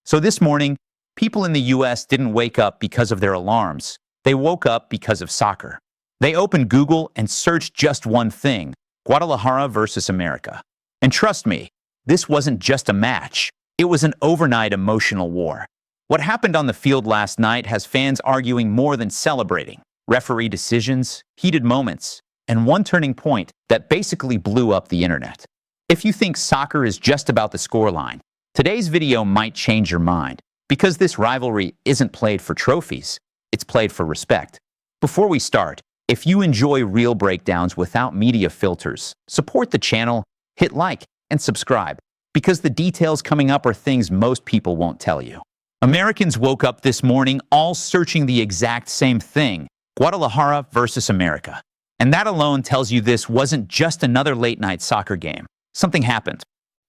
So this morning, people in the US didn't wake up because of their alarms. They woke up because of soccer. They opened Google and searched just one thing: Guadalajara versus America. And trust me, this wasn't just a match. It was an overnight emotional war. What happened on the field last night has fans arguing more than celebrating. Referee decisions, heated moments, and one turning point that basically blew up the internet. If you think soccer is just about the scoreline, today's video might change your mind, because this rivalry isn't played for trophies, it's played for respect. Before we start, if you enjoy real breakdowns without media filters, support the channel, hit like, and subscribe, because the details coming up are things most people won't tell you. Americans woke up this morning all searching the exact same thing: Guadalajara versus America. And that alone tells you this wasn't just another late-night soccer game. Something happened.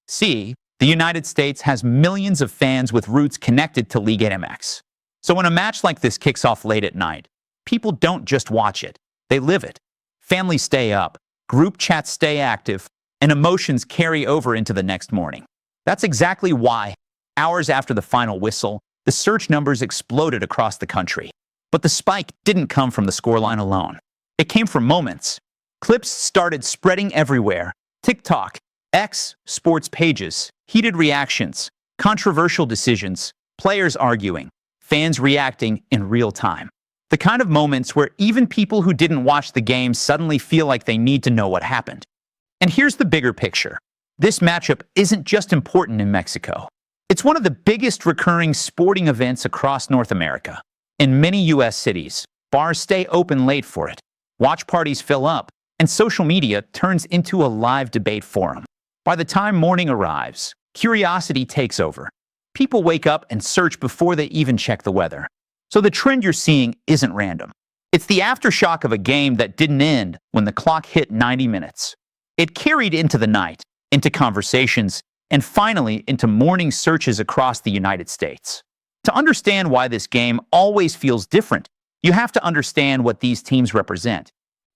See, the United States has millions of fans with roots connected to Liga MX. So when a match like this kicks off late at night, people don't just watch it, they live it. Families stay up, group chats stay active, and emotions carry over into the next morning. That's exactly why, hours after the final whistle, the search numbers exploded across the country. But the spike didn't come from the scoreline alone. It came from moments. Clips started spreading everywhere: TikTok, X, sports pages, heated reactions, controversial decisions, players arguing, fans reacting in real time. The kind of moments where even people who didn't watch the game suddenly feel like they need to know what happened. And here's the bigger picture. This matchup isn't just important in Mexico. It's one of the biggest recurring sporting events across North America. In many US cities, bars stay open late for it, watch parties fill up, and social media turns into a live debate forum. By the time morning arrives, curiosity takes over. People wake up and search before they even check the weather. So the trend you're seeing isn't random. It's the aftershock of a game that didn't end when the clock hit 90 minutes. It carried into the night, into conversations, and finally into morning searches across the United States. To understand why this game always feels different, you have to understand what these teams represent.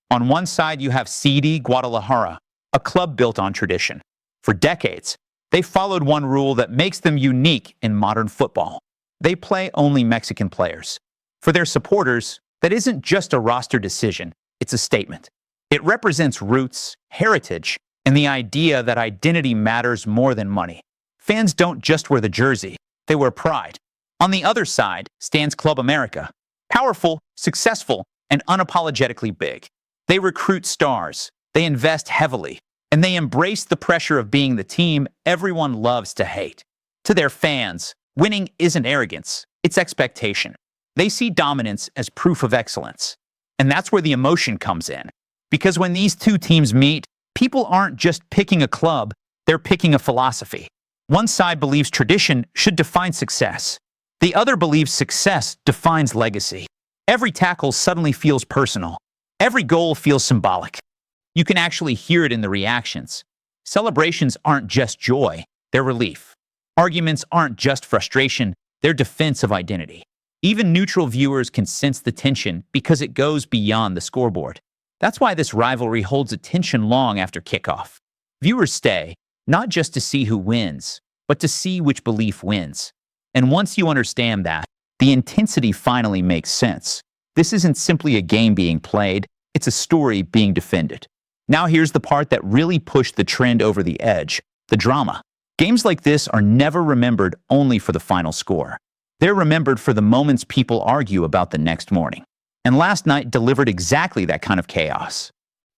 On one side, you have seedy Guadalajara, a club built on tradition. For decades, they followed one rule that makes them unique in modern football. They play only Mexican players. For their supporters, that isn't just a roster decision, it's a statement. It represents roots, heritage, and the idea that identity matters more than money. Fans don't just wear the jersey, they wear pride. On the other side stands Club América, powerful, successful, and unapologetically big. They recruit stars, they invest heavily, and they embrace the pressure of being the team everyone loves to hate. To their fans, winning isn't arrogance, it's expectation. They see dominance as proof of excellence. And that's where the emotion comes in. Because when these two teams meet, people aren't just picking a club, they're picking a philosophy. One side believes tradition should define success. The other believes success defines legacy. Every tackle suddenly feels personal. Every goal feels symbolic. You can actually hear it in the reactions. Celebrations aren't just joy, they're relief. Arguments aren't just frustration, they're defense of identity. Even neutral viewers can sense the tension because it goes beyond the scoreboard. That's why this rivalry holds attention long after kickoff. Viewers stay, not just to see who wins, but to see which belief wins. And once you understand that, the intensity finally makes sense. This isn't simply a game being played, it's a story being defended. Now here's the part that really pushed the trend over the edge: the drama. Games like this are never remembered only for the final score. They're remembered for the moments people argue about the next morning. And last night delivered exactly that kind of chaos.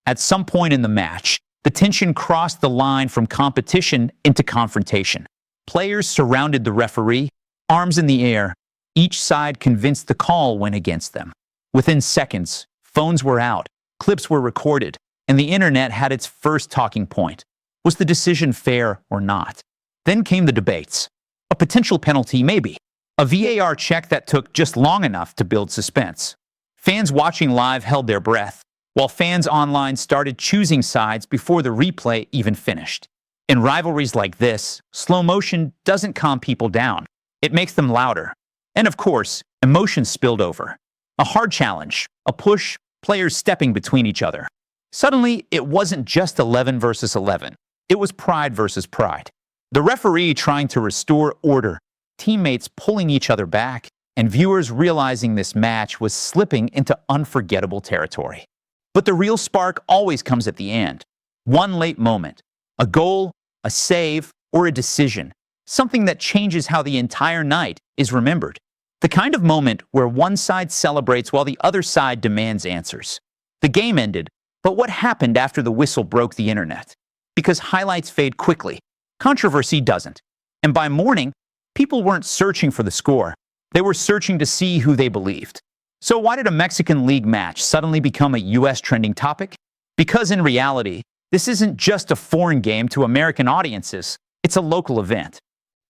At some point in the match, the tension crossed the line from competition into confrontation. Players surrounded the referee, arms in the air, each side convinced the call went against them. Within seconds, phones were out, clips were recorded, and the internet had its first talking point. Was the decision fair or not? Then came the debates. A potential penalty, maybe. A VAR check that took just long enough to build suspense. Fans watching live held their breath, while fans online started choosing sides before the replay even finished. In rivalries like this, slow motion doesn't calm people down. It makes them louder. And of course, emotions spilled over. A hard challenge, a push, players stepping between each other. Suddenly, it wasn't just 11 versus 11. It was pride versus pride. The referee trying to restore order, teammates pulling each other back, and viewers realizing this match was slipping into unforgettable territory. But the real spark always comes at the end. One late moment, a goal, a save, or a decision, something that changes how the entire night is remembered. The kind of moment where one side celebrates while the other side demands answers. The game ended, but what happened after the whistle broke the internet? Because highlights fade quickly, controversy doesn't. And by morning, people weren't searching for the score. They were searching to see who they believed. So why did a Mexican League match suddenly become a US trending topic? Because in reality, this isn't just a foreign game to American audiences, it's a local event.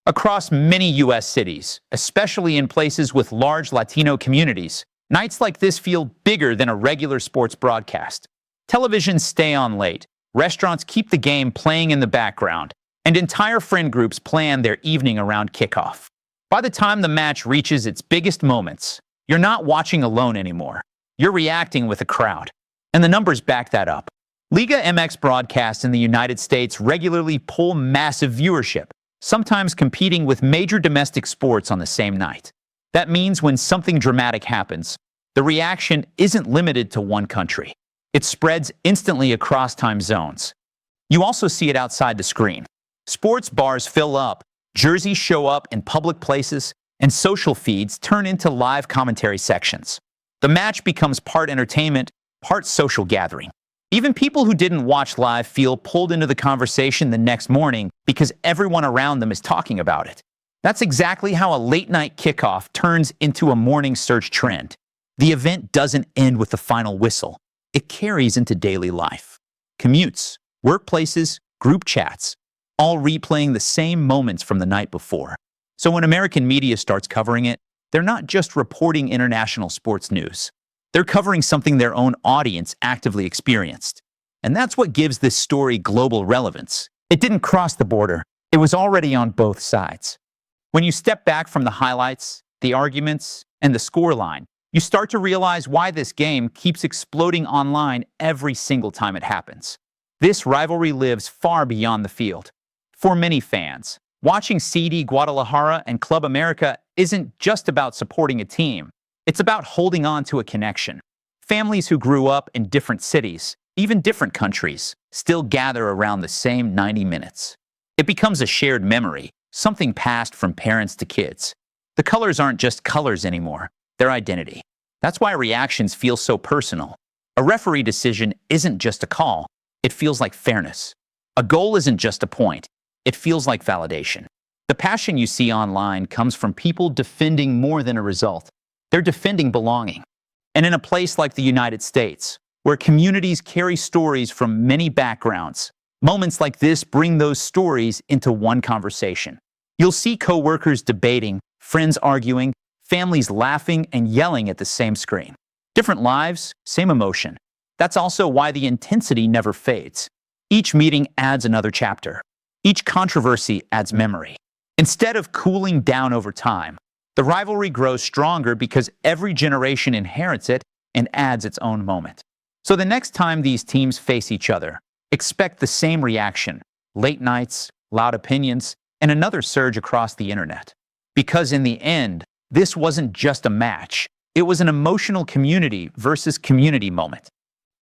Across many US cities, especially in places with large Latino communities, nights like this feel bigger than a regular sports broadcast. Televisions stay on late, restaurants keep the game playing in the background, and entire friend groups plan their evening around kickoff. By the time the match reaches its biggest moments, you're not watching alone anymore. You're reacting with a crowd. And the numbers back that up. Liga MX broadcasts in the United States regularly pull massive viewership, sometimes competing with major domestic sports on the same night. That means when something dramatic happens, the reaction isn't limited to one country. It spreads instantly across time zones. You also see it outside the screen. Sports bars fill up, jerseys show up in public places, and social feeds turn into live commentary sections. The match becomes part entertainment, part social gathering. Even people who didn't watch live feel pulled into the conversation the next morning because everyone around them is talking about it. That's exactly how a late-night kickoff turns into a morning search trend. The event doesn't end with the final whistle. It carries into daily life. Commutes, workplaces, group chats, all replaying the same moments from the night before. So when American media starts covering it, they're not just reporting international sports news. They're covering something their own audience actively experienced. And that's what gives this story global relevance. It didn't cross the border. It was already on both sides. When you step back from the highlights, the arguments, and the scoreline, you start to realize why this game keeps exploding online every single time it happens. This rivalry lives far beyond the field. For many fans, watching CD Guadalajara and Club América isn't just about supporting a team. It's about holding on to a connection. Families who grew up in different cities, even different countries, still gather around the same 90 minutes. It becomes a shared memory, something passed from parents to kids. The colors aren't just colors anymore, they're identity. That's why reactions feel so personal. A referee decision isn't just a call, it feels like fairness. A goal isn't just a point, it feels like validation. The passion you see online comes from people defending more than a result. They're defending belonging. And in a place like the United States, where communities carry stories from many backgrounds, moments like this bring those stories into one conversation. You'll see coworkers debating, friends arguing, families laughing and yelling at the same screen. Different lives, same emotion. That's also why the intensity never fades. Each meeting adds another chapter. Each controversy adds memory. Instead of cooling down over time, the rivalry grows stronger because every generation inherits it and adds its own moment. So the next time these teams face each other, expect the same reaction, late nights, loud opinions, and another surge across the internet. Because in the end, this wasn't just a match. It was an emotional community versus community moment.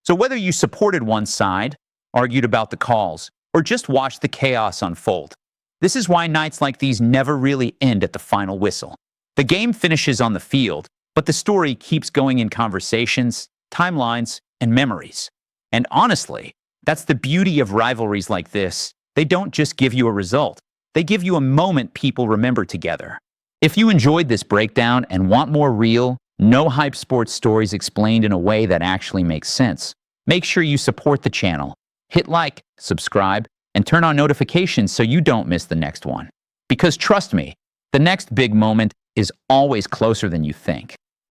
So whether you supported one side, argued about the calls, or just watched the chaos unfold, this is why nights like these never really end at the final whistle. The game finishes on the field, but the story keeps going in conversations, timelines, and memories. And honestly, that's the beauty of rivalries like this. They don't just give you a result. They give you a moment people remember together. If you enjoyed this breakdown and want more real, no-hype sports stories explained in a way that actually makes sense, make sure you support the channel. Hit like, subscribe, and turn on notifications so you don't miss the next one. Because trust me, the next big moment is always closer than you think.